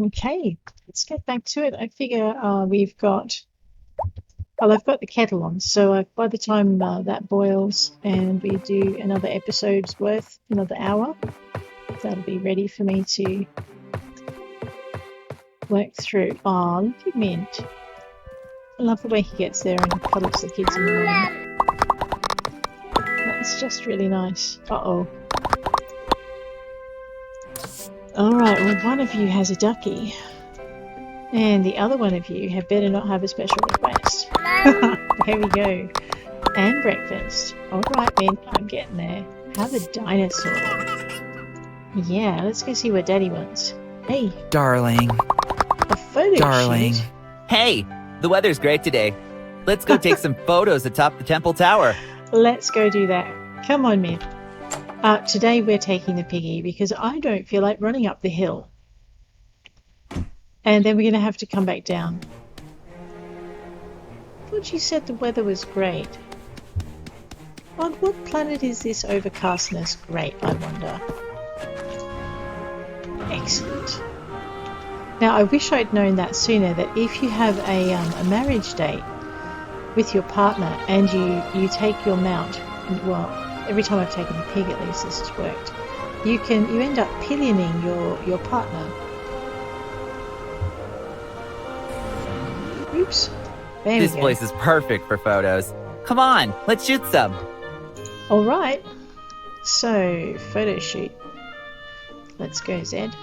Okay, let's get back to it. I figure we've got, well, I've got the kettle on, so by the time that boils and we do another episode's worth, another hour, that'll be ready for me to work through. Oh, look at Mint. I love the way he gets there and cuddles the kids in the morning. That's just really nice. Uh-oh. Alright, well, one of you has a ducky. And the other one of you had better not have a special request. There we go. And breakfast. Alright, Mint, I'm getting there. Have a dinosaur. Yeah, let's go see what Daddy wants. Hey, Darling. a photo Darling. shoot. Hey, the weather's great today. Let's go take some photos atop the temple tower. Let's go do that. Come on, Mint. Today we're taking the piggy because I don't feel like running up the hill. And then we're going to have to come back down. I thought you said the weather was great. On what planet is this overcastness great, I wonder? Excellent. Now, I wish I'd known that sooner, that if you have a marriage date with your partner and you take your mount, and, well, every time I've taken the pig at least this has worked, you end up pillioning your partner. Oops. There This we go. place is perfect for photos. Come on, let's shoot some. All right. So, photo shoot. Let's go, Zed.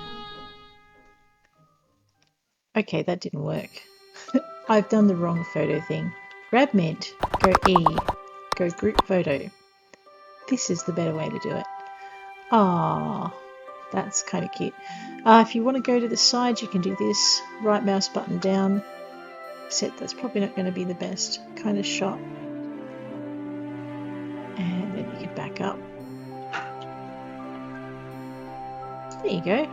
Okay, that didn't work. I've done the wrong photo thing. Grab Mint, go E, go group photo. This is the better way to do it. Ah, that's kind of cute. If you want to go to the side, you can do this. Right mouse button down. Except that's probably not going to be the best kind of shot. And then you can back up. There you go.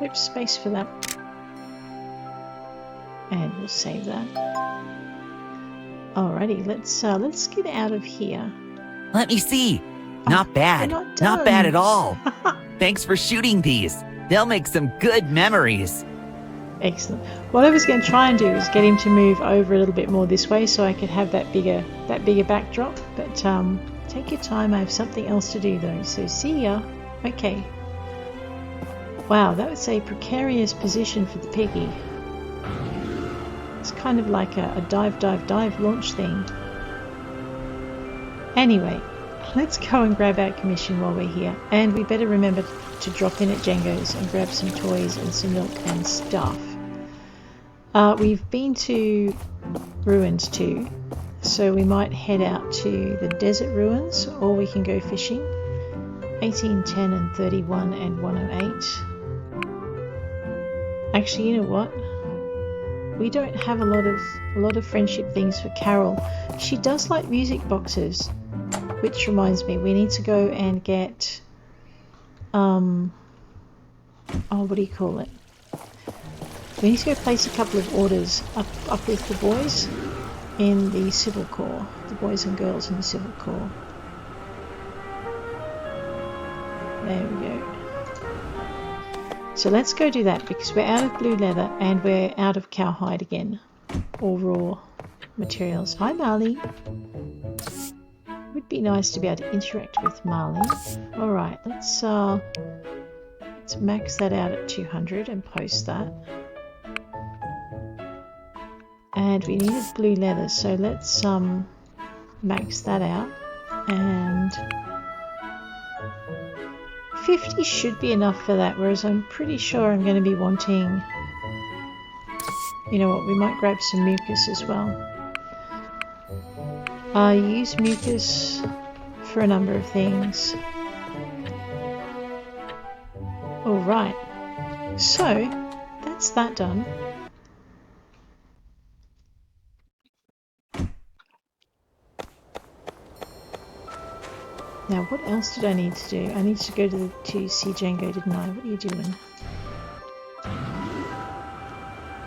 Oops, space for that. And we'll save that. Alrighty, let's get out of here. Let me see. Not bad. we're not done. Not bad at all. Thanks for shooting these. They'll make some good memories. Excellent. What I was going to try and do is get him to move over a little bit more this way so I could have that bigger backdrop. But take your time. I have something else to do though. So see ya. Okay. Wow, that was a precarious position for the piggy. It's kind of like a dive launch thing. Anyway, let's go and grab our commission while we're here. And we better remember to drop in at Django's and grab some toys and some milk and stuff. We've been to ruins too, so we might head out to the desert ruins, or we can go fishing. 18, 10 and 31 and 108. Actually, you know what? We don't have a lot of friendship things for Carol. She does like music boxes, which reminds me, we need to go and get what do you call it? We need to go place a couple of orders up with the boys in the Civil Corps, the boys and girls in the Civil Corps. There we go. So let's go do that because we're out of blue leather and we're out of cowhide again, or raw materials. Hi Marley. Would be nice to be able to interact with Marley. All right, let's max that out at 200 and post that. And we needed blue leather, so let's max that out. And 50 should be enough for that, whereas I'm pretty sure I'm going to be wanting, you know what, we might grab some mucus as well. Use mucus for a number of things. Alright, so that's that done. Now, what else did I need to do? I need to go to see Django, didn't I? What are you doing?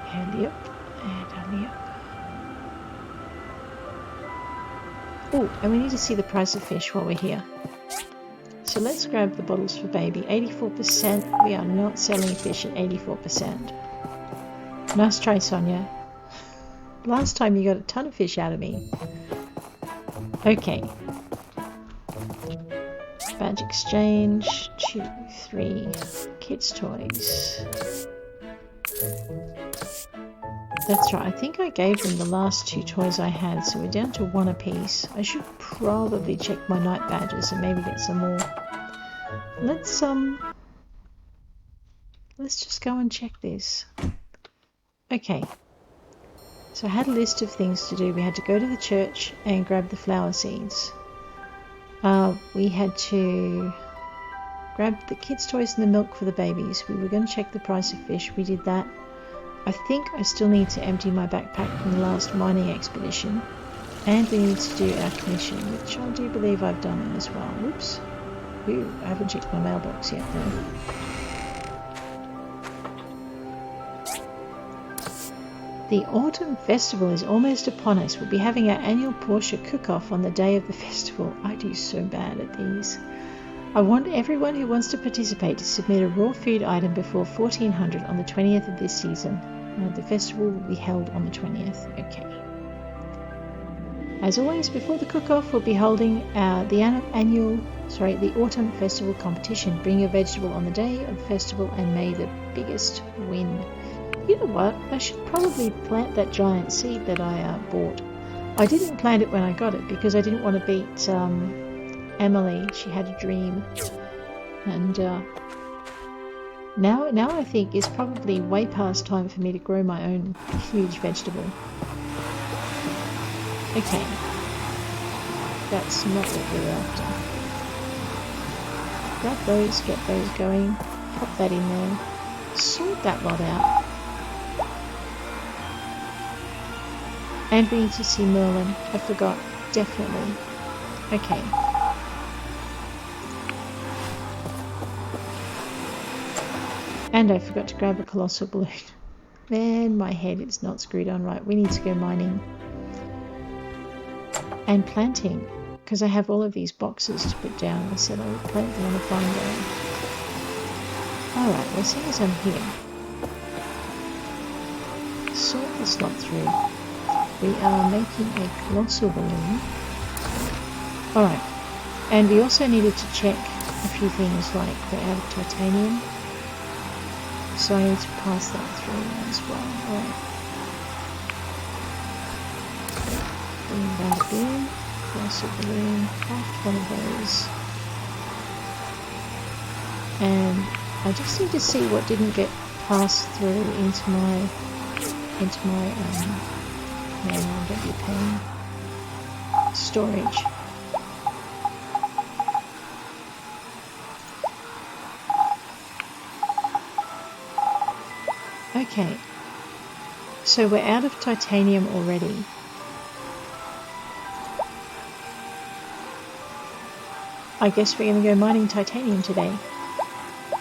Hurry up and hurry up. Oh, and we need to see the price of fish while we're here. so let's grab the bottles for baby. 84%. We are not selling fish at 84%. Nice try, Sonia. Last time you got a ton of fish out of me. Okay. Badge exchange. 2, 3. Kids' toys. That's right, I think I gave them the last 2 toys I had, so we're down to 1 apiece. I should probably check my night badges and maybe get some more. Let's just go and check this. Okay. So I had a list of things to do. We had to go to the church and grab the flower seeds. We had to grab the kids' toys and the milk for the babies. We were going to check the price of fish. We did that. I think I still need to empty my backpack from the last mining expedition. And we need to do our commission, which I do believe I've done as well. Whoops. Ooh, I haven't checked my mailbox yet though. The Autumn Festival is almost upon us. We'll be having our annual Portia cook-off on the day of the festival. I do so bad at these. I want everyone who wants to participate to submit a raw food item before 1400 on the 20th of this season. The festival will be held on the 20th. Okay. As always, before the cook-off, we'll be holding the Autumn Festival competition. Bring your vegetable on the day of the festival and may the biggest win. You know what? I should probably plant that giant seed that I bought. I didn't plant it when I got it because I didn't want to beat Emily. She had a dream. And now I think it's probably way past time for me to grow my own huge vegetable. Okay. That's not what we're after. Grab those, get those going. Pop that in there. Sort that lot out. And we need to see Merlin. I forgot. Definitely. Okay. And I forgot to grab a colossal balloon. Man, my head is not screwed on right. We need to go mining. And planting. Because I have all of these boxes to put down. I said I would plant them on a fine day. Alright, well, as soon as I'm here. Sort this lot through. We are making a colossal balloon. Alright, and we also needed to check a few things like we're out of titanium. So I need to pass that through as well. Alright. Bring down the balloon, colossal balloon, craft one of those. And I just need to see what didn't get passed through into my no, don't be a pain. Storage. Okay. So we're out of titanium already. I guess we're going to go mining titanium today.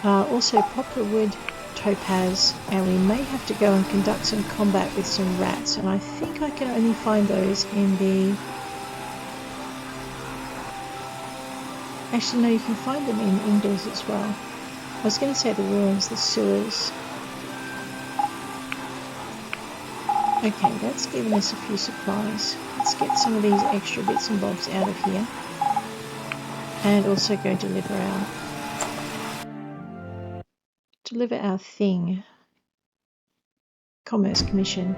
Also poplar wood, topaz, and we may have to go and conduct some combat with some rats, and I think I can only find those in the... Actually no, you can find them in indoors as well. I was going to say the ruins, the sewers. Okay, that's given us a few supplies. Let's get some of these extra bits and bobs out of here. And also go deliver our thing. Commerce commission.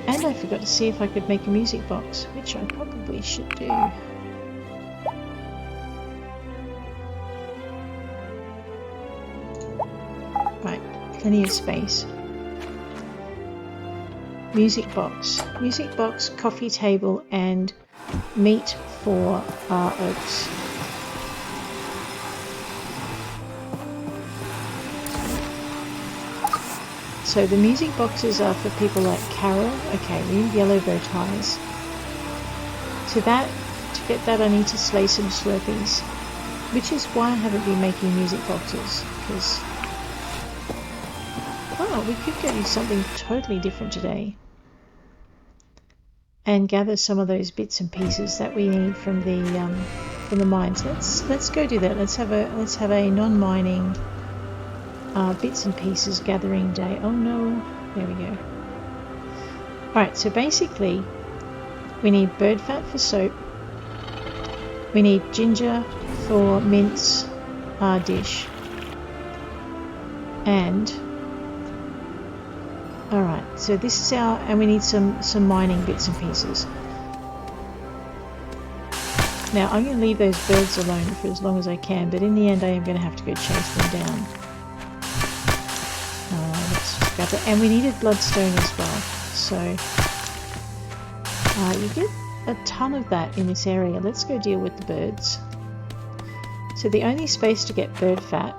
And I forgot to see if I could make a music box, which I probably should do. Right, plenty of space. Music box, coffee table, and meat for our oaks. So the music boxes are for people like Carol. Okay, we need yellow bow ties. To get that I need to slay some slurpees. Which is why I haven't been making music boxes. Because... oh, we could go do something totally different today. And gather some of those bits and pieces that we need from the from the mines. Let's go do that. Let's have a non-mining bits and pieces gathering day. Oh no, there we go. Alright, so basically we need bird fat for soap, we need ginger for mince dish, and alright, so this is our, and we need some mining bits and pieces. Now I'm going to leave those birds alone for as long as I can, but in the end I am going to have to go chase them down. Let's just grab it. And we needed bloodstone as well, so you get a ton of that in this area. Let's go deal with the birds. So the only space to get bird fat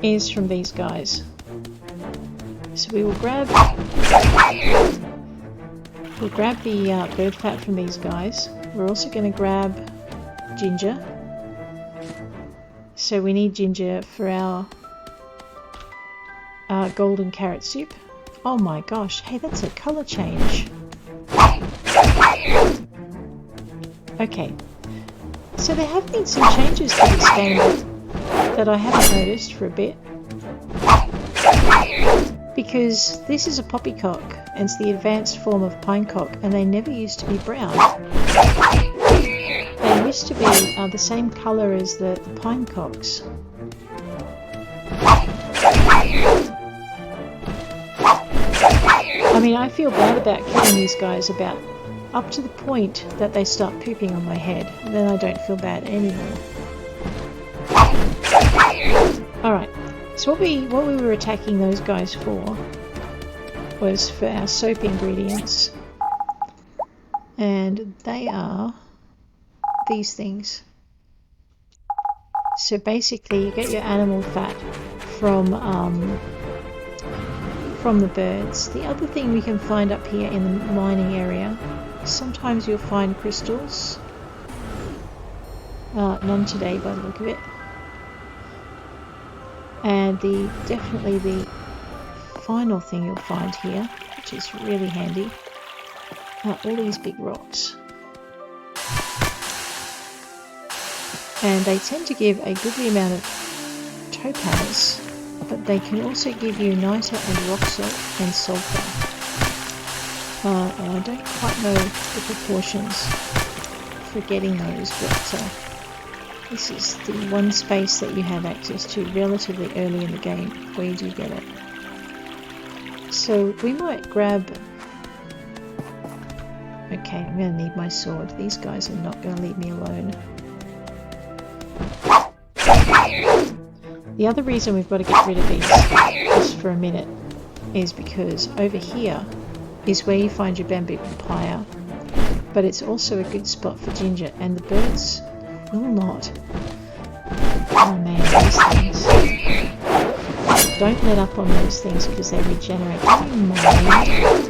is from these guys. So we will grab the bird fat from these guys. We're also going to grab ginger. So we need ginger for our golden carrot soup. Oh my gosh, hey, that's a colour change. Okay, so there have been some changes to this game that I haven't noticed for a bit. Because this is a poppycock, and it's the advanced form of pinecock, and they never used to be brown. They used to be the same colour as the pinecocks. I mean, I feel bad about killing these guys about up to the point that they start pooping on my head, and then I don't feel bad anymore. Alright, so what we were attacking those guys for was for our soap ingredients, and they are these things. So basically you get your animal fat from the birds. The other thing we can find up here in the mining area, sometimes you'll find crystals. None today by the look of it. And definitely the final thing you'll find here, which is really handy, are all these big rocks. And they tend to give a goodly amount of topaz, but they can also give you nitre and rock salt and sulphur. And I don't quite know the proportions for getting those, but this is the one space that you have access to relatively early in the game where you do get it. So we might grab... Okay, I'm going to need my sword. These guys are not going to leave me alone. The other reason we've got to get rid of these, just for a minute, is because over here is where you find your bamboo papaya, but it's also a good spot for ginger, and the birds will not. Oh man, these things. Don't let up on those things because they regenerate. Do you mind?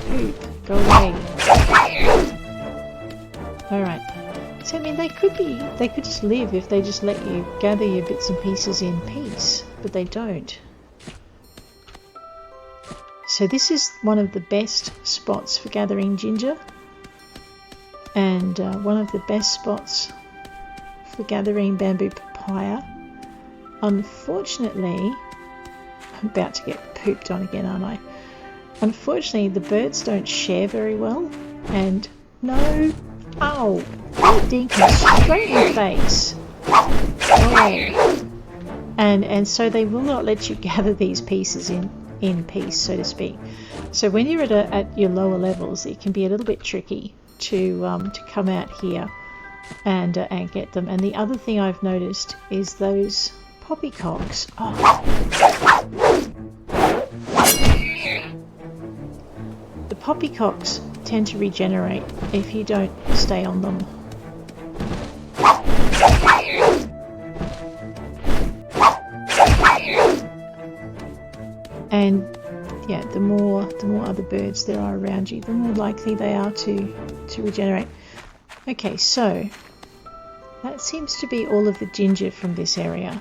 Poop, go away. Alright. So I mean, they could just live if they just let you gather your bits and pieces in peace, but they don't. So this is one of the best spots for gathering ginger, and one of the best spots for gathering bamboo papaya. Unfortunately, I'm about to get pooped on again, aren't I? Unfortunately, the birds don't share very well, and no, ow, dinkum straight in the face. Away. And so they will not let you gather these pieces in peace, so to speak. So when you're at your lower levels, it can be a little bit tricky to come out here and get them. And the other thing I've noticed is those poppycocks. Oh. The poppycocks tend to regenerate if you don't stay on them. And yeah, the more other birds there are around you, the more likely they are to regenerate. Okay, so that seems to be all of the ginger from this area.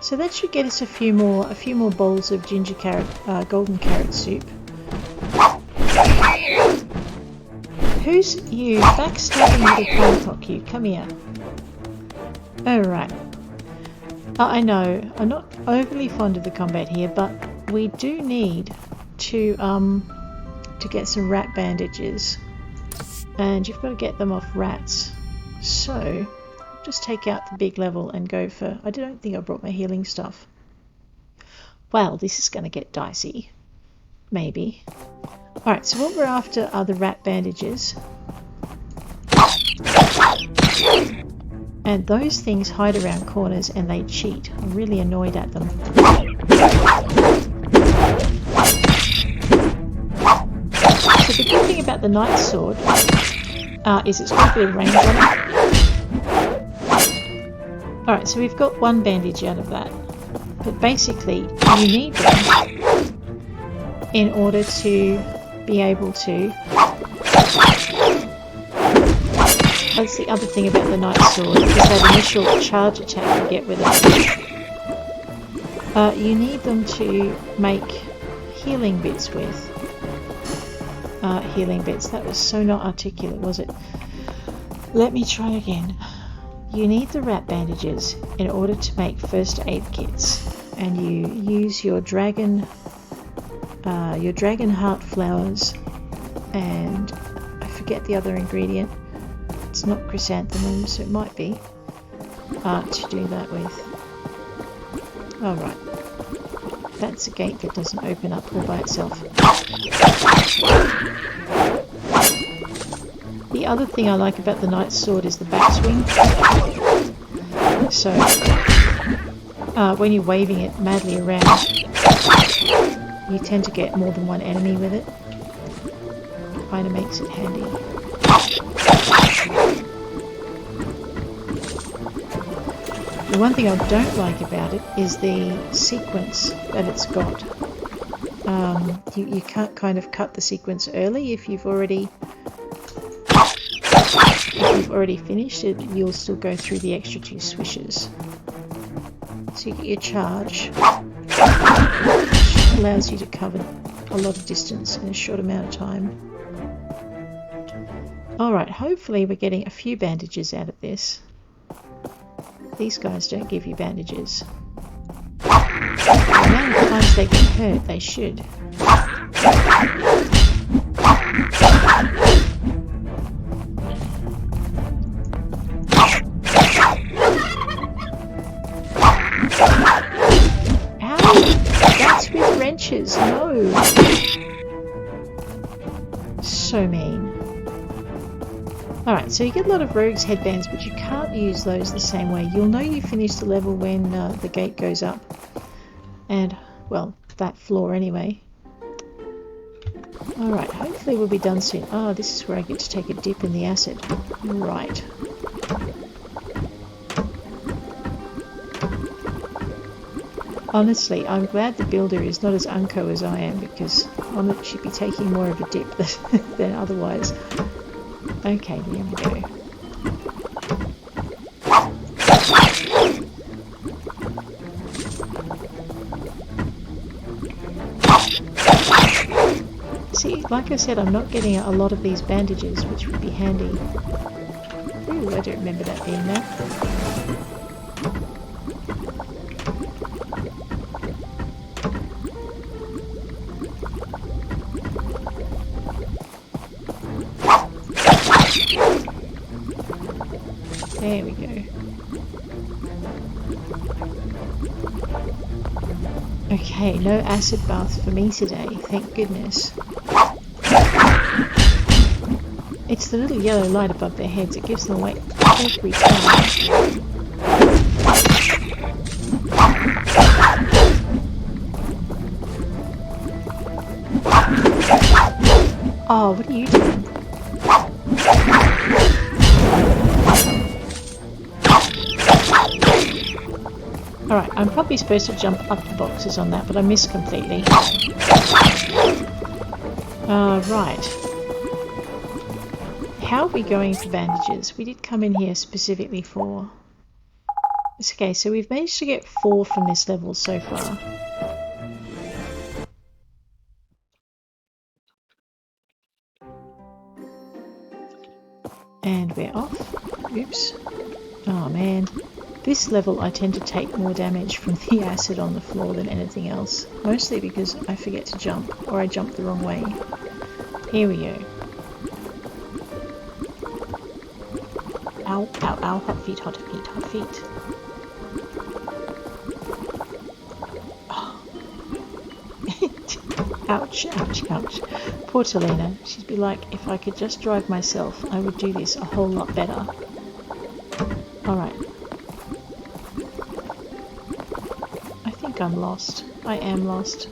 So that should get us a few more bowls of ginger carrot, golden carrot soup. Who's you? Backstabbing little playcock, you. Come here. Alright. I know, I'm not overly fond of the combat here, but we do need to get some rat bandages. And you've got to get them off rats. So, just take out the big level and go for... I don't think I brought my healing stuff. Well, this is going to get dicey. Maybe. Alright, so what we're after are the rat bandages. And those things hide around corners and they cheat. I'm really annoyed at them. So the good thing about the knight's sword is it's got a bit of range on it. Alright, so we've got one bandage out of that. But basically, you need them in order to be able to... That's the other thing about the knight's sword, is that initial charge attack you get with it. You need them to make healing bits with. Healing bits. That was so not articulate, was it? Let me try again. You need the rat bandages in order to make first aid kits, and you use your dragon heart flowers, and I forget the other ingredient. It's not chrysanthemum, so it might be to do that with. Alright. That's a gate that doesn't open up all by itself. The other thing I like about the knight's sword is the backswing. So, when you're waving it madly around, you tend to get more than one enemy with it. Kind of makes it handy. The one thing I don't like about it is the sequence that it's got. You can't kind of cut the sequence early if you've already finished it. You'll still go through the extra 2 swishes. So you get your charge, which allows you to cover a lot of distance in a short amount of time. Alright, hopefully we're getting a few bandages out of this. These guys don't give you bandages. The amount of times they get hurt, they should. Ow! That's with wrenches, no! So mean. Alright, so you get a lot of rogues headbands, but you can't use those the same way. You'll know you finished the level when the gate goes up. And, well, that floor anyway. Alright, hopefully we'll be done soon. Oh, this is where I get to take a dip in the acid. Right. Honestly, I'm glad the builder is not as unco as I am, because I should be taking more of a dip than otherwise. Okay, there we go. See, like I said, I'm not getting a lot of these bandages, which would be handy. Ooh, I don't remember that being there. There we go. Okay, no acid baths for me today, thank goodness. It's the little yellow light above their heads, it gives them away every time. Oh, what are you doing? Alright, I'm probably supposed to jump up the boxes on that, but I missed completely. Right. How are we going for bandages? We did come in here specifically for... It's okay, so we've managed to get 4 from this level so far. And we're off. Oops. Oh man. This level I tend to take more damage from the acid on the floor than anything else. Mostly because I forget to jump, or I jump the wrong way. Here we go. Ow, ow, ow, hot feet, hot feet, hot feet. Oh. Ouch, ouch, ouch. Poor Talina. She'd be like, if I could just drive myself, I would do this a whole lot better. Alright. I think I'm lost. I am lost.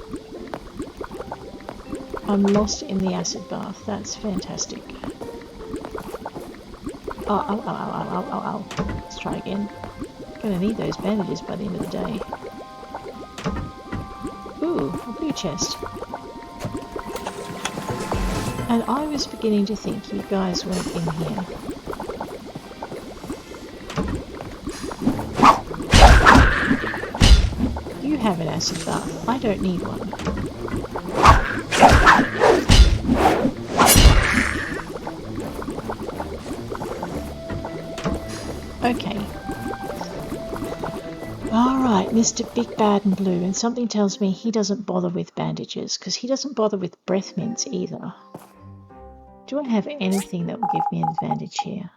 I'm lost in the acid bath. That's fantastic. Oh, ow, ow, ow, ow, ow, ow. Let's try again. Gonna need those bandages by the end of the day. Ooh, a blue chest. And I was beginning to think you guys weren't in here. You have an acid bath. I don't need one. Okay. Alright, Mr. Big Bad and Blue, and something tells me he doesn't bother with bandages, because he doesn't bother with breath mints either. Do I have anything that will give me an advantage here?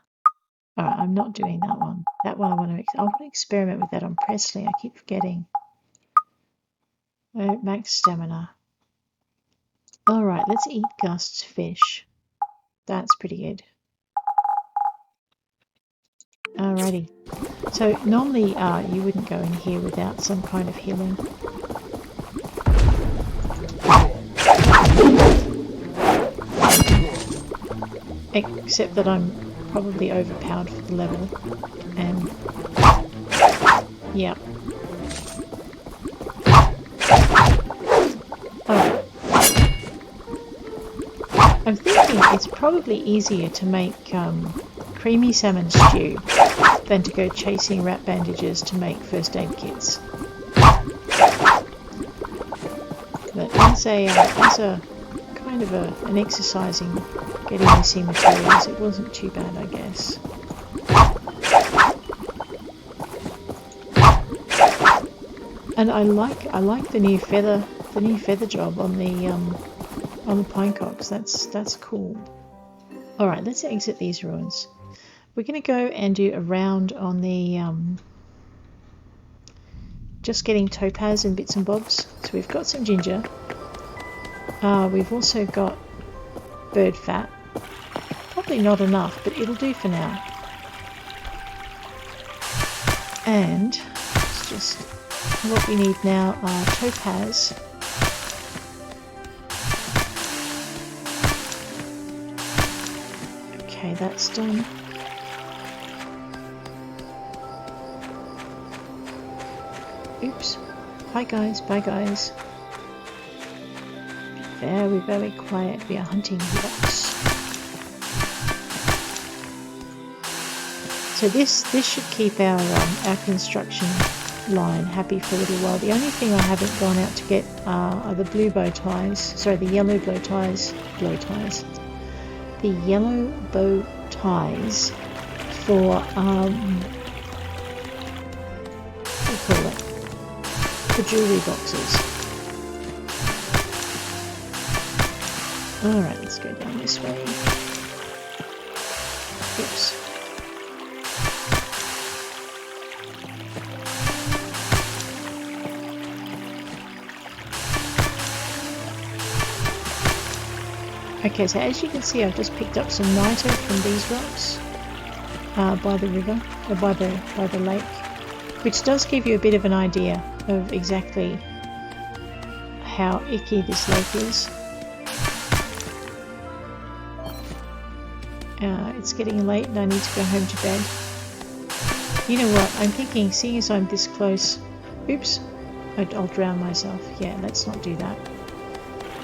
Alright, I'm not doing that one. That one I want to experiment with that on Presley. I keep forgetting. Oh, max stamina. Alright, let's eat Gust's fish. That's pretty good. Alrighty. So normally you wouldn't go in here without some kind of healing. Except that I'm probably overpowered for the level. And yeah. Oh. I'm thinking it's probably easier to make creamy salmon stew than to go chasing rat bandages to make first aid kits. But as a kind of an exercise in getting missing materials, it wasn't too bad, I guess. And I like the new feather job on the pinecocks. That's cool. All right, let's exit these ruins. We're going to go and do a round on the just getting topaz and bits and bobs. So we've got some ginger. We've also got bird fat. Probably not enough, but it'll do for now. And it's just what we need now are topaz. Okay, that's done. Oops. Bye guys, bye guys. Very, very quiet. We are hunting rocks. So this should keep our construction line happy for a little while. The only thing I haven't gone out to get are the blue bow ties. Sorry, the yellow bow ties. The yellow bow ties for what do you call it? The jewellery boxes. Alright, let's go down this way. Oops. Okay, so as you can see, I've just picked up some nitre from these rocks by the river, or by the lake, which does give you a bit of an idea of exactly how icky this lake is. It's getting late and I need to go home to bed. You know what, I'm thinking, seeing as I'm this close... Oops, I'll drown myself. Yeah, let's not do that.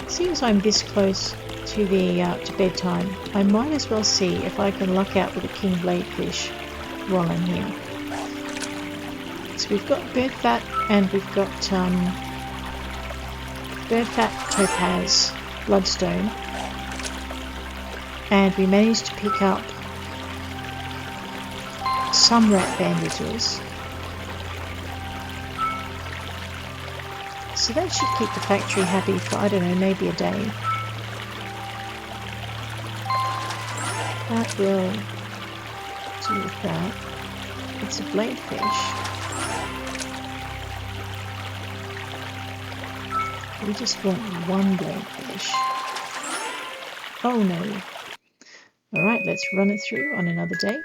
Seeing as I'm this close to to bedtime, I might as well see if I can luck out with a king bladefish while I'm here. So we've got bird fat and we've got bird fat, topaz, bloodstone, and we managed to pick up some rat bandages. So that should keep the factory happy for, I don't know, maybe a day. That will do with that. It's a bladefish. We just want one bladefish. Oh no. Alright, let's run it through on another day.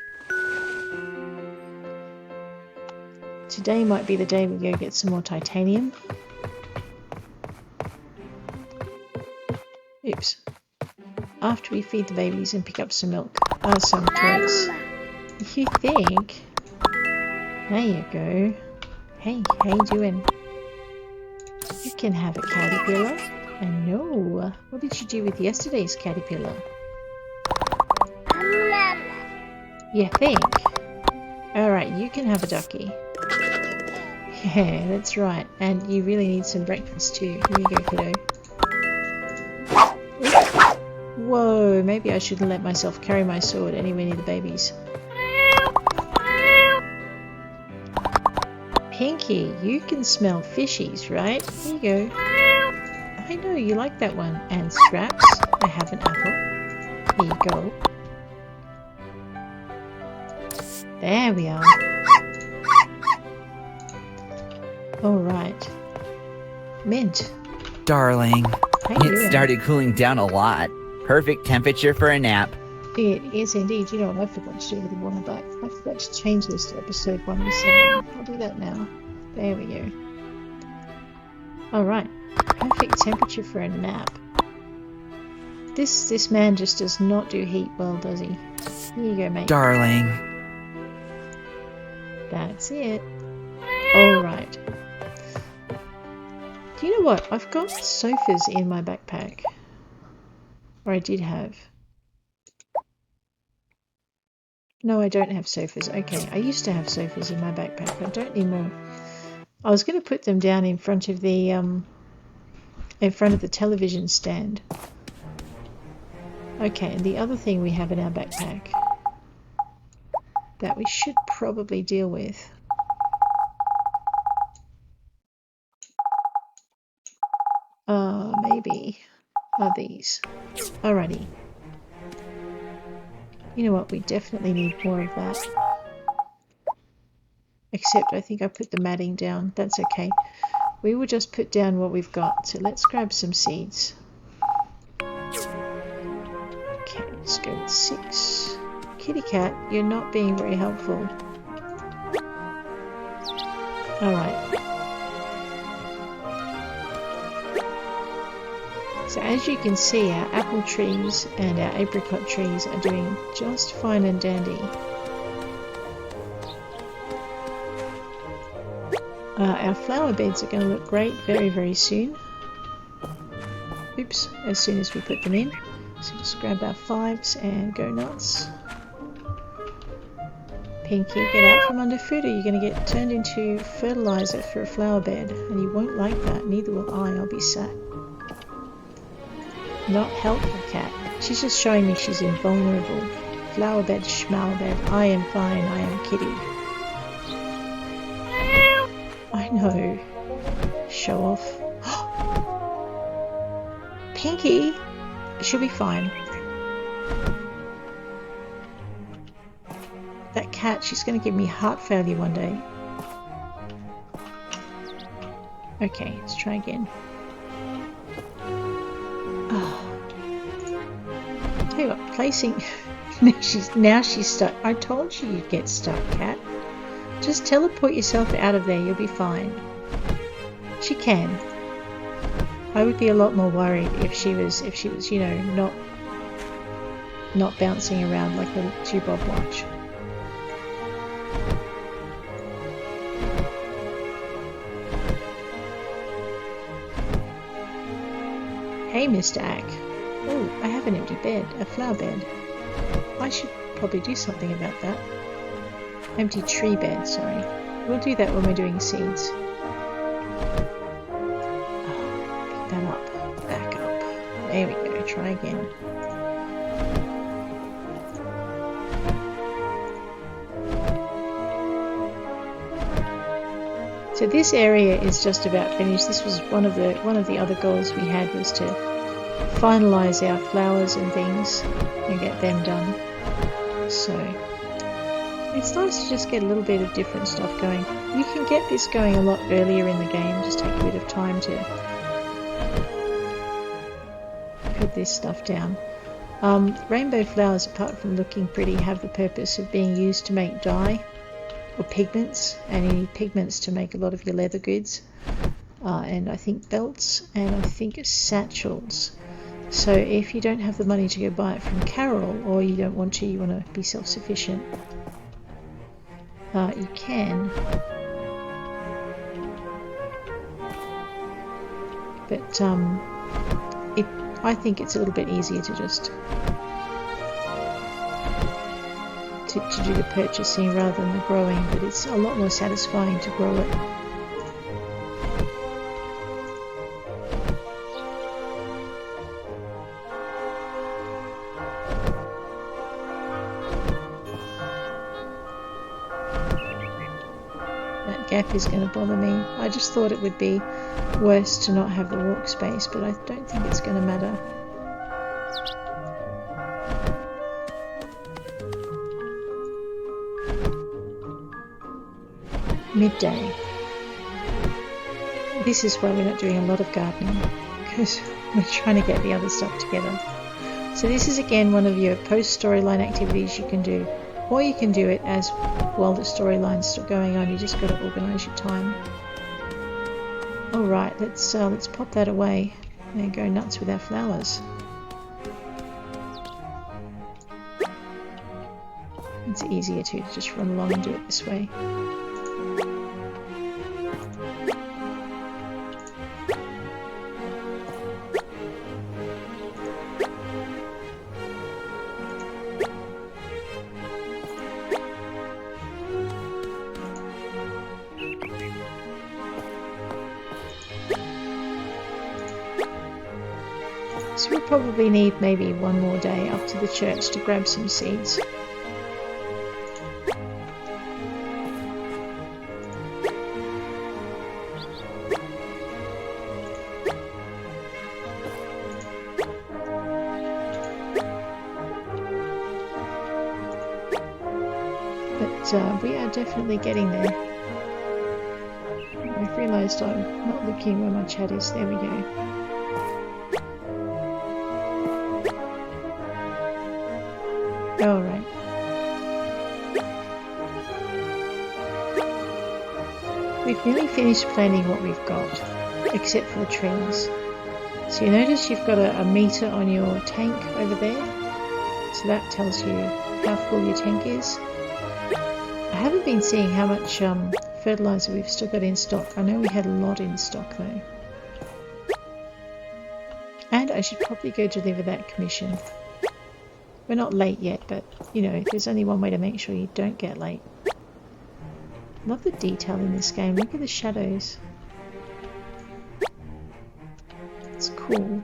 Today might be the day we go get some more titanium. Oops. After we feed the babies and pick up some milk. Some toys. You think? There you go. Hey, how you doing? You can have a caterpillar. I know. What did you do with yesterday's caterpillar? You think? Alright, you can have a ducky. Yeah, that's right. And you really need some breakfast too. Here you go, kiddo. Whoa, maybe I shouldn't let myself carry my sword anywhere near the babies. Pinky, you can smell fishies, right? Here you go. I know, you like that one. And Scraps, I have an apple. Here you go. There we are. Alright. Mint. Darling, How you it doing? started cooling down a lot. Perfect temperature for a nap. It is indeed. You know what I forgot to do with the water back? I forgot to change this to episode 107. I'll do that now. There we go. Alright. Perfect temperature for a nap. This man just does not do heat well, does he? Here you go, mate. Darling. That's it. Alright. Do you know what? I've got sofas in my backpack. Or I did have. No, I don't have sofas. Okay, I used to have sofas in my backpack. I don't anymore. I was going to put them down in front of the television stand. Okay, and the other thing we have in our backpack that we should probably deal with. Maybe are these. Alrighty. You know what? We definitely need more of that. Except I think I put the matting down. That's okay. We will just put down what we've got. So let's grab some seeds. Okay, let's go with 6. Kitty cat, you're not being very helpful. Alright. So as you can see, our apple trees and our apricot trees are doing just fine and dandy. Our flower beds are going to look great very, very soon. Oops, as soon as we put them in. So just grab our 5s and go nuts. Pinky, get out from underfoot or you're going to get turned into fertilizer for a flower bed. And you won't like that, neither will I, I'll be sad. Not helpful, cat. She's just showing me she's invulnerable. Flower bed, schmower bed. I am fine, I am kitty. I know. Show off. Pinky! She'll be fine. That cat, she's going to give me heart failure one day. Okay, let's try again. Tell you what, placing... now she's stuck. I told you you'd get stuck, cat. Just teleport yourself out of there, you'll be fine. She can. I would be a lot more worried if she was, you know, not bouncing around like a 2-bob watch. Hey, Mr. Ack. Oh, I have an empty bed, a flower bed. I should probably do something about that. Empty tree bed, sorry. We'll do that when we're doing seeds. Pick that up. Back up. There we go. Try again. So this area is just about finished. This was one of the other goals we had, was to finalize our flowers and things and get them done. So it's nice to just get a little bit of different stuff going. You can get this going a lot earlier in the game, just take a bit of time to put this stuff down. Rainbow flowers, apart from looking pretty, have the purpose of being used to make dye or pigments, and you need pigments to make a lot of your leather goods, and I think belts, and I think satchels. So if you don't have the money to go buy it from Carol, or you don't want to, you want to be self-sufficient, you can. But I think it's a little bit easier to just to do the purchasing rather than the growing, but it's a lot more satisfying to grow it. That gap is going to bother me. I just thought it would be worse to not have the walk space, but I don't think it's going to matter. Midday. This is why we're not doing a lot of gardening, because we're trying to get the other stuff together. So this is again one of your post-storyline activities you can do, or you can do it as while the storyline's still going on. You just got to organise your time. Alright, let's pop that away and go nuts with our flowers. It's easier to just run along and do it this way. So we'll probably need maybe one more day up to the church to grab some seeds. But we are definitely getting there. I've realised I'm not looking where my chat is. There we go. Alright. We've nearly finished planning what we've got, except for the trees. So you notice you've got a meter on your tank over there. So that tells you how full your tank is. I haven't been seeing how much fertilizer we've still got in stock. I know we had a lot in stock though. And I should probably go deliver that commission. We're not late yet, but, you know, there's only one way to make sure you don't get late. Love the detail in this game. Look at the shadows. It's cool.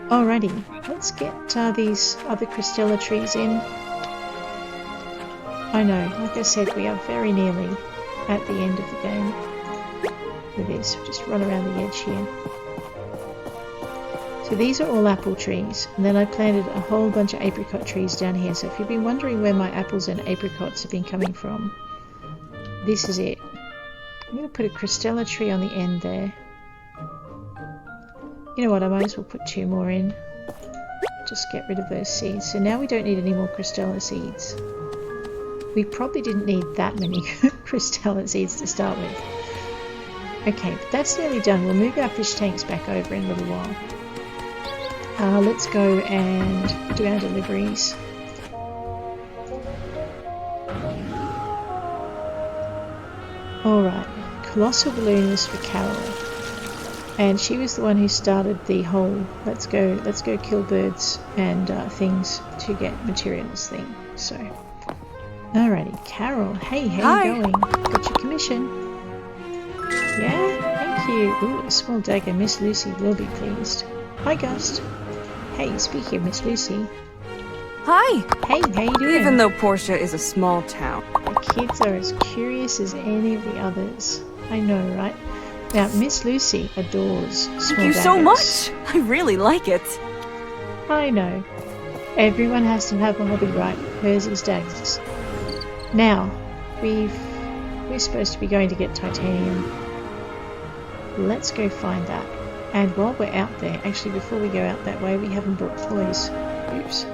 Alrighty, let's get these other Crystella trees in. I know, like I said, we are very nearly at the end of the game. With this, just run around the edge here. So these are all apple trees, and then I planted a whole bunch of apricot trees down here. So if you've been wondering where my apples and apricots have been coming from, this is it. I'm going to put a Crystella tree on the end there. You know what, I might as well put 2 more in. Just get rid of those seeds. So now we don't need any more Crystella seeds. We probably didn't need that many Crystella seeds to start with. Okay, but that's nearly done. We'll move our fish tanks back over in a little while. Let's go and do our deliveries. Alright, Colossal Balloon was for Carol. And she was the one who started the whole let's go kill birds and things to get materials thing. So, alrighty, Carol, hey, how you going? Got your commission? Yeah, thank you. Ooh, a small dagger. Miss Lucy will be pleased. Hi, Gust. Hey, speaking of Miss Lucy. Hi! Hey, how you doing? Even though Portia is a small town. The kids are as curious as any of the others. I know, right? Now, Miss Lucy adores small Thank you daggers. so much! I really like it. I know. Everyone has to have a hobby, right? Hers is daggers. Now, we're supposed to be going to get titanium. Let's go find that. And while we're out there, actually before we go out that way, we haven't brought toys. Oops.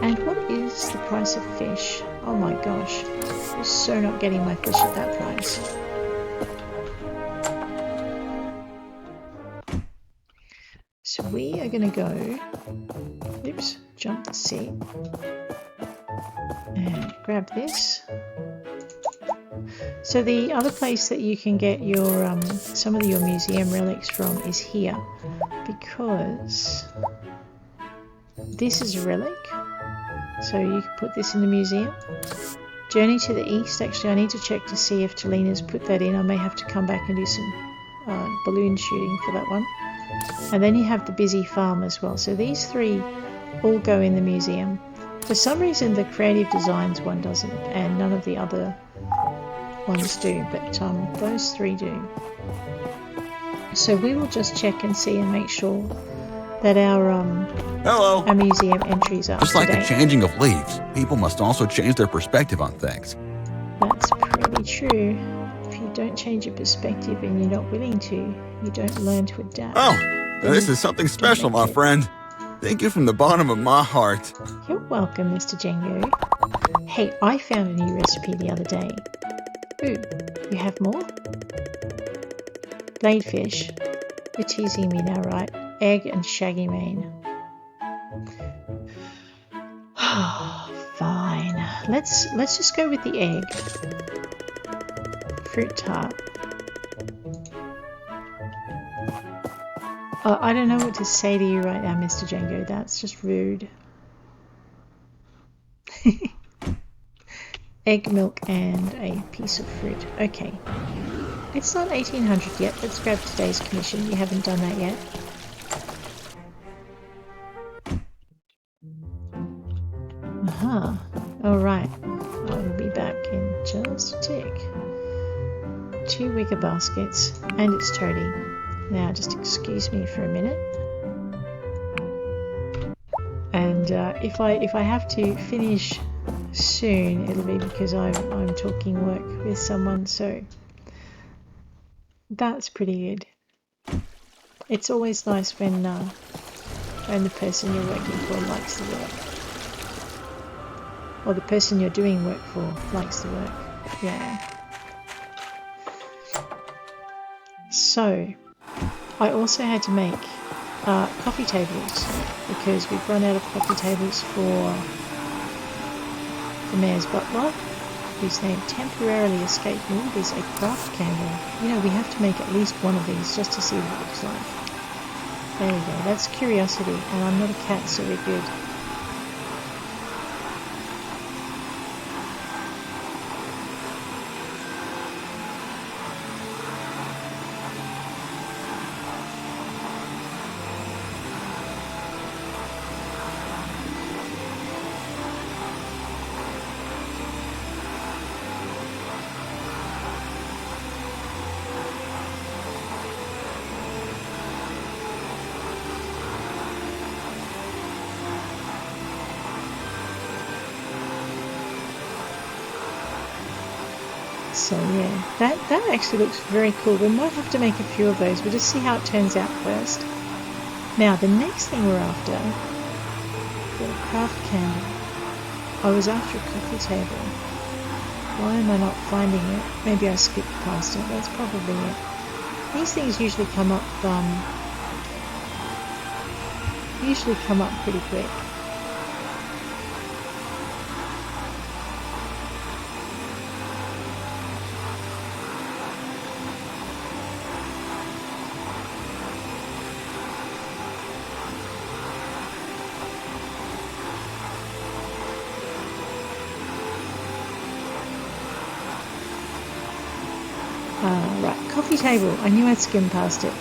And what is the price of fish? Oh my gosh. I'm so not getting my fish at that price. So we are going to go... Oops, jump the seat. And grab this. So the other place that you can get your some of your museum relics from is here. Because this is a relic. So you can put this in the museum. Journey to the east. Actually, I need to check to see if Talina's put that in. I may have to come back and do some balloon shooting for that one. And then you have the busy farm as well. So these three all go in the museum. For some reason, the creative designs one doesn't, and none of the other ones do. But those three do. So we will just check and see and make sure that our museum entries are Just like the up-to-date. changing of leaves, people must also change their perspective on things. That's pretty true. If you don't change your perspective and you're not willing to, you don't learn to adapt. Oh, this is something special, my friend. Thank you from the bottom of my heart. You're welcome, Mr. Django. Hey, I found a new recipe the other day. Ooh, you have more? Bladefish. You're teasing me now, right? Egg and shaggy mane. Fine. Let's just go with the egg. Fruit tart. I don't know what to say to you right now, Mr. Django. That's just rude. Egg, milk, and a piece of fruit. Okay. It's not 1800 yet. Let's grab today's commission. You haven't done that yet. Aha. Alright. I'll be back in just a tick. 2 wicker baskets. And it's toady. Now just excuse me for a minute. And if I have to finish soon, it'll be because I'm talking work with someone, so that's pretty good. It's always nice when the person you're working for likes the work. Or the person you're doing work for likes the work. Yeah. So, I also had to make coffee tables because we've run out of coffee tables for the mayor's butler, whose name temporarily escaped me. There's a craft candle. You know, we have to make at least one of these just to see what it looks like. There you go. That's curiosity, and I'm not a cat, so we're good. So yeah, that actually looks very cool. We might have to make a few of those. We'll just see how it turns out first. Now the next thing we're after, for a craft candle, I was after a coffee table. Why am I not finding it? Maybe I skipped past it. That's probably it. These things usually come up pretty quick. Right, coffee table. I knew I'd skim past it.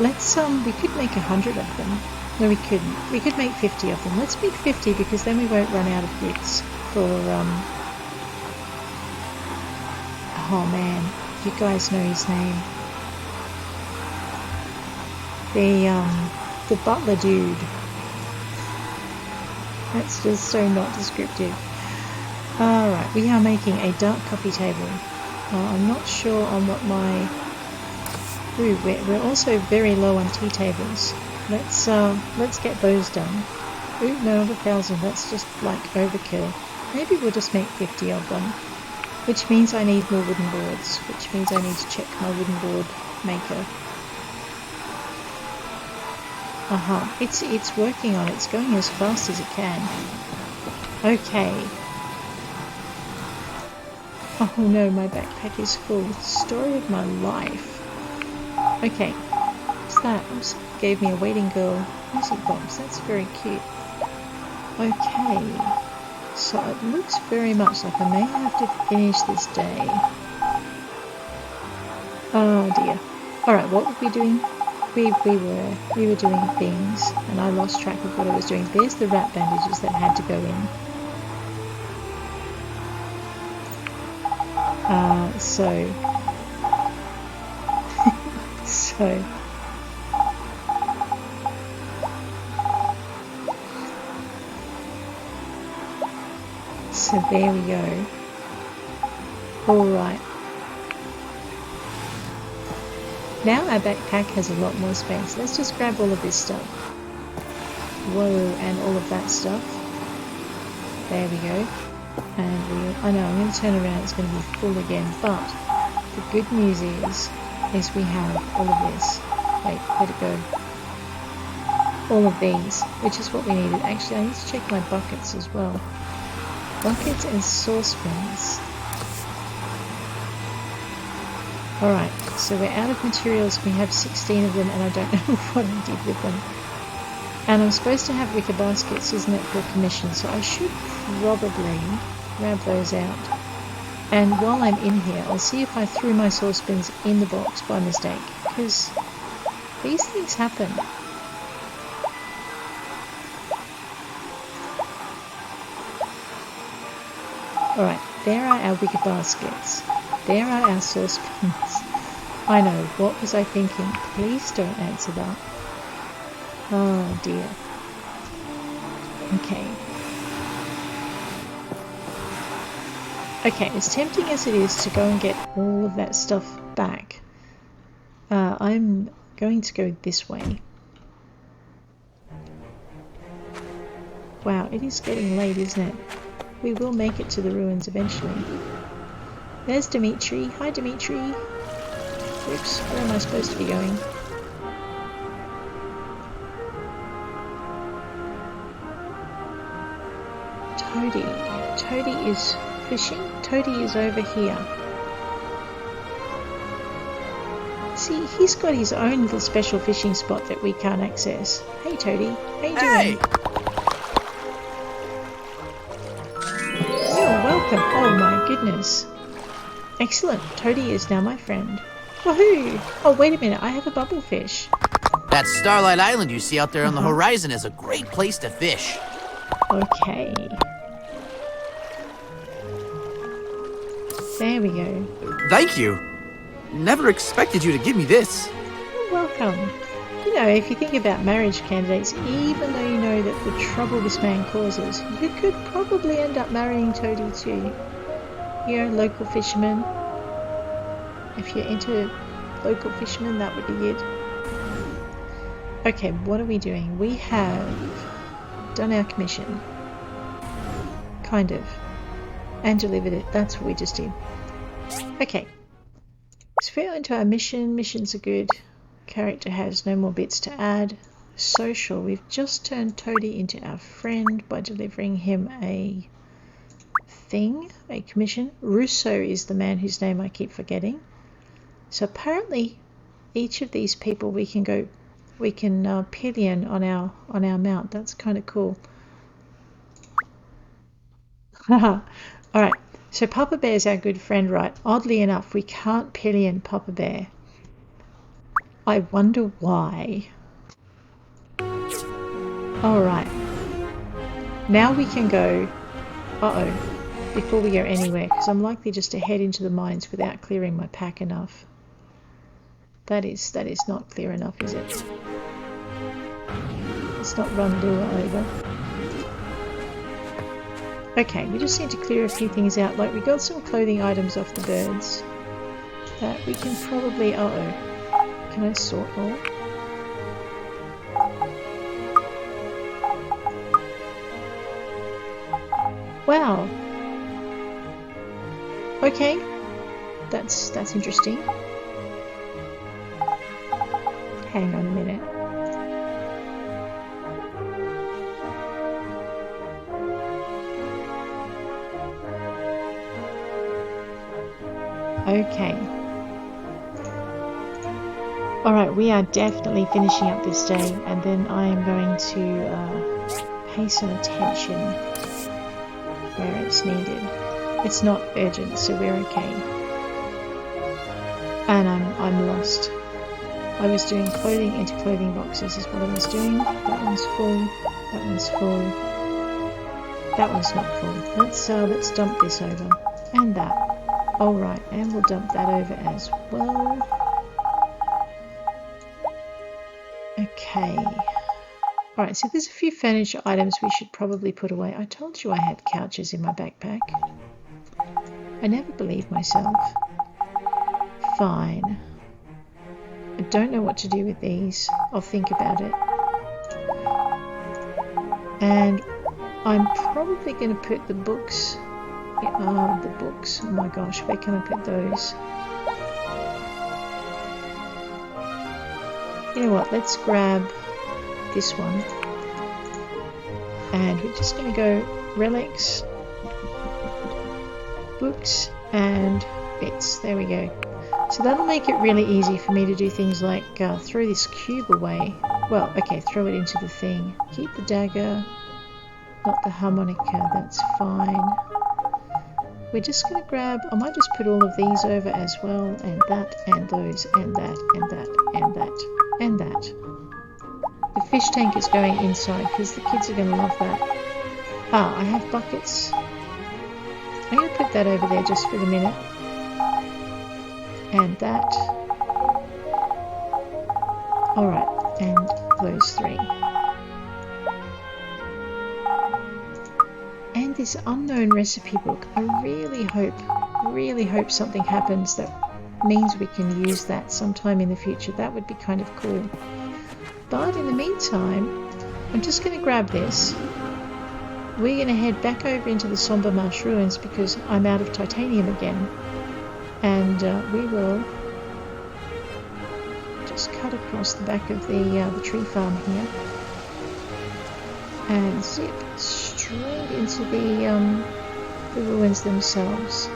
Let's we could make 100 of them. No, we couldn't. We could make 50 of them. Let's make 50 because then we won't run out of bits for, oh man, you guys know his name. The butler dude. That's just so not descriptive. Alright, we are making a dark coffee table. I'm not sure on what my... Ooh, we're also very low on tea tables. Let's get those done. Ooh, no, 1,000. That's just like overkill. Maybe we'll just make 50 of them. Which means I need more wooden boards. Which means I need to check my wooden board maker. Aha, it's working on it. It's going as fast as it can. Okay. Oh no, my backpack is full. Story of my life. Okay. What's that? Oh, someone gave me a waiting girl music box. That's very cute. Okay. So it looks very much like I may have to finish this day. Oh dear. Alright, what were we doing? We were doing things, and I lost track of what I was doing. There's the rat bandages that had to go in. So there we go. Alright. Now our backpack has a lot more space. Let's just grab all of this stuff. Whoa, and all of that stuff. There we go. And I know, I'm going to turn around, it's going to be full again, but the good news is we have all of this. Wait, where'd it go? All of these, which is what we needed. Actually, I need to check my buckets as well. Buckets and saucepans. Alright, so we're out of materials. We have 16 of them, and I don't know what I did with them. And I'm supposed to have wicker baskets, isn't it, for commission? So I should probably grab those out. And while I'm in here, I'll see if I threw my saucepans in the box by mistake, because these things happen. Alright, there are our wicker baskets. There are our saucepans. I know, what was I thinking? Please don't answer that. Oh dear. Okay. Okay, as tempting as it is to go and get all of that stuff back, I'm going to go this way. Wow, it is getting late, isn't it? We will make it to the ruins eventually. There's Dimitri. Hi, Dimitri. Oops, where am I supposed to be going? Toady. Toady is fishing. Toady is over here. See, he's got his own little special fishing spot that we can't access. Hey, Toady. How you doing? You're welcome. Oh my goodness. Excellent. Toady is now my friend. Woohoo! Oh, wait a minute. I have a bubblefish. That Starlight Island you see out there on the horizon is a great place to fish. Okay. There we go. Thank you. Never expected you to give me this. You're welcome. You know, if you think about marriage candidates, even though you know that the trouble this man causes, you could probably end up marrying Toady too. You're a local fisherman. If you're into local fishermen, that would be it. Okay, what are we doing? We have done our commission. Kind of. And delivered it. That's what we just did. Okay. Let's fail into our mission. Missions are good. Character has no more bits to add. Social. We've just turned Toady into our friend by delivering him a thing, a commission. Russo is the man whose name I keep forgetting. So apparently each of these people we can pillion on our mount. That's kind of cool. Alright, so Papa Bear is our good friend, right? Oddly enough, we can't pillion Papa Bear. I wonder why. Alright. Now we can go... Uh-oh. Before we go anywhere, because I'm likely just to head into the mines without clearing my pack enough. That is not clear enough, is it? Let's not run Lua over. Okay, we just need to clear a few things out. Like, we got some clothing items off the birds that we can probably... Uh-oh. Can I sort all? Wow. Okay. That's interesting. Hang on a minute. Okay. Alright, we are definitely finishing up this day, and then I am going to pay some attention where it's needed. It's not urgent, so we're okay. And I'm lost. I was doing clothing into clothing boxes is what I was doing. That one's full. That one's full. That one's not full. Let's dump this over. And that. Alright, and we'll dump that over as well. Okay. Alright, so there's a few furniture items we should probably put away. I told you I had couches in my backpack. I never believe myself. Fine. I don't know what to do with these. I'll think about it. And I'm probably going to put the books... the books. Oh my gosh, where can I put those? You know what, let's grab this one. And we're just going to go relics, books, and bits. There we go. So that'll make it really easy for me to do things like throw this cube away. Well, okay, throw it into the thing. Keep the dagger, not the harmonica, that's fine. We're just going to grab, I might just put all of these over as well, and that, and those, and that, and that, and that, and that. The fish tank is going inside because the kids are going to love that. Ah, I have buckets. I'm going to put that over there just for the minute. And that. Alright, and those three. And this unknown recipe book. I really hope something happens that means we can use that sometime in the future. That would be kind of cool. But in the meantime, I'm just going to grab this. We're going to head back over into the Somber Marsh ruins because I'm out of titanium again. And we will just cut across the back of the tree farm here. And zip straight into the ruins themselves.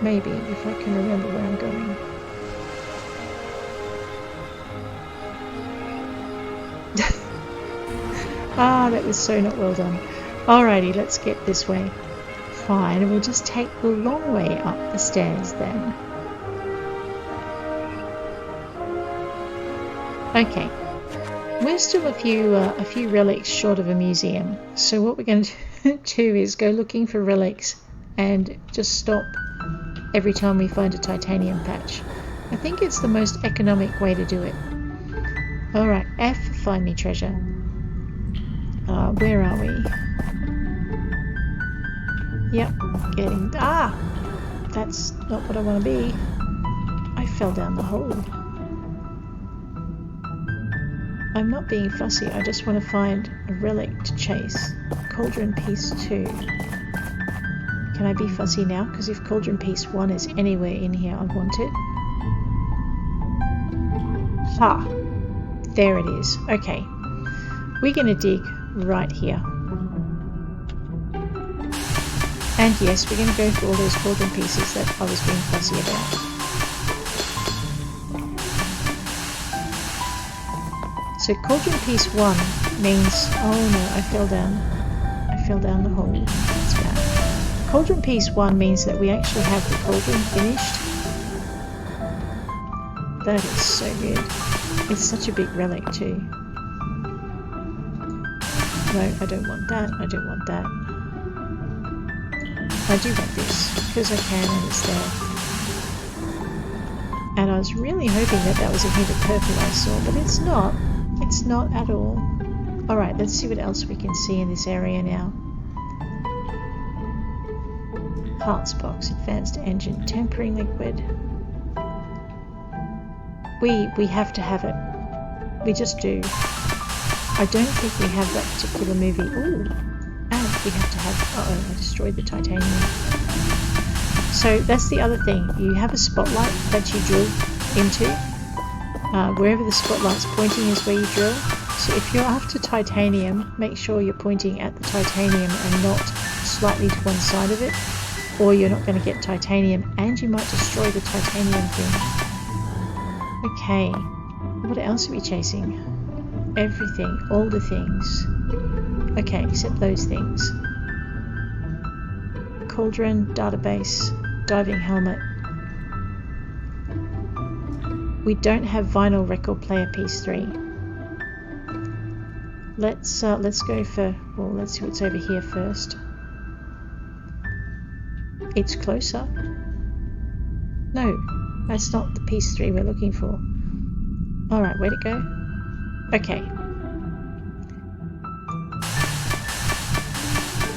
Maybe, if I can remember where I'm going. Ah, that was so not well done. Alrighty, let's get this way. Fine, we'll just take the long way up the stairs then. Okay, we're still a few relics short of a museum. So what we're going to do is go looking for relics and just stop every time we find a titanium patch. I think it's the most economic way to do it. Alright, F, find me treasure. Where are we? Yep, getting... Ah! That's not what I want to be. I fell down the hole. I'm not being fussy, I just want to find a relic to chase. Cauldron piece 2. Can I be fussy now? Because if Cauldron piece 1 is anywhere in here, I want it. Ha! There it is. Okay. We're going to dig right here. And yes, we're going to go for all those cauldron pieces that I was being fussy about. So cauldron piece 1 means... Oh no, I fell down. I fell down the hole. That's bad. Cauldron piece 1 means that we actually have the cauldron finished. That is so good. It's such a big relic too. No, I don't want that. I don't want that. I do want this because I can and it's there. And I was really hoping that that was a hint of purple I saw, but it's not. It's not at all. Alright, let's see what else we can see in this area now. Parts box, advanced engine, tempering liquid. We have to have it. We just do. I don't think we have that particular movie. Ooh, and we have to have... Uh-oh, I destroyed the titanium. So that's the other thing. You have a spotlight that you drill into. Wherever the spotlight's pointing is where you drill. So if you're after titanium, make sure you're pointing at the titanium and not slightly to one side of it, or you're not going to get titanium and you might destroy the titanium thing. Okay, what else are we chasing? Everything, all the things. Okay, except those things. Cauldron, database, diving helmet. We don't have vinyl record player piece 3. Let's go for, well, let's see what's over here first. It's closer. No, that's not the piece 3 we're looking for. Alright, where'd it go? Okay.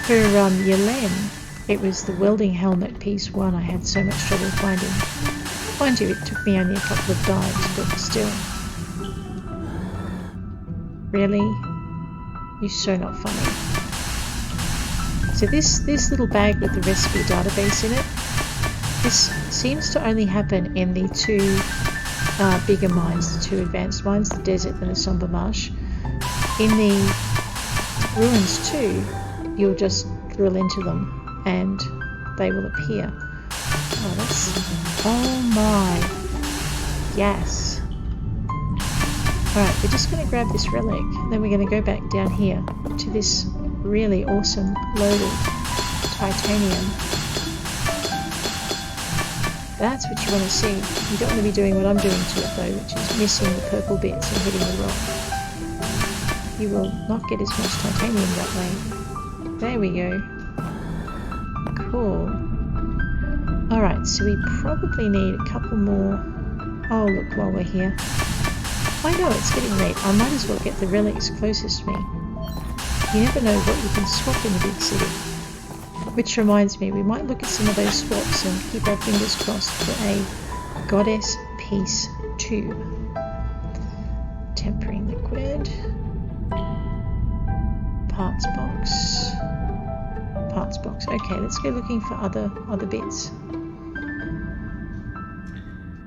For Yelen, it was the welding helmet piece 1 I had so much trouble finding. Mind you, it took me only a couple of dives, but still. Really? You're so not funny. So this little bag with the recipe database in it, this seems to only happen in the 2 bigger mines, the 2 advanced mines, the desert and the Somber Marsh. In the ruins too, you'll just drill into them and they will appear. Oh, that's... Oh my! Yes! Alright, we're just going to grab this relic, then we're going to go back down here to this really awesome loaded titanium. That's what you want to see. You don't want to be doing what I'm doing to it though, which is missing the purple bits and hitting the rock. You will not get as much titanium that way. There we go. Cool. Alright, so we probably need a couple more... Oh look, while we're here. I know it's getting late. I might as well get the relics closest to me. You never know what you can swap in the big city. Which reminds me, we might look at some of those swaps and keep our fingers crossed for a Goddess Piece 2. Tempering liquid. Parts box. Parts box. Okay, let's go looking for other bits.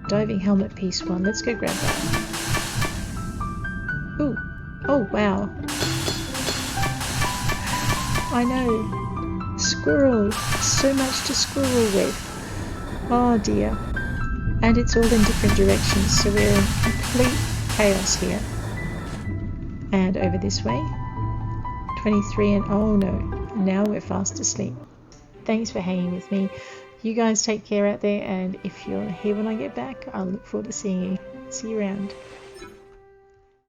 Diving helmet piece 1. Let's go grab that. Ooh. Oh, wow. I know. Squirrel. So much to squirrel with. Oh dear. And it's all in different directions, so we're in complete chaos here. And over this way. 23 and oh no. Now we're fast asleep. Thanks for hanging with me. You guys take care out there, and if you're here when I get back, I'll look forward to seeing you. See you around.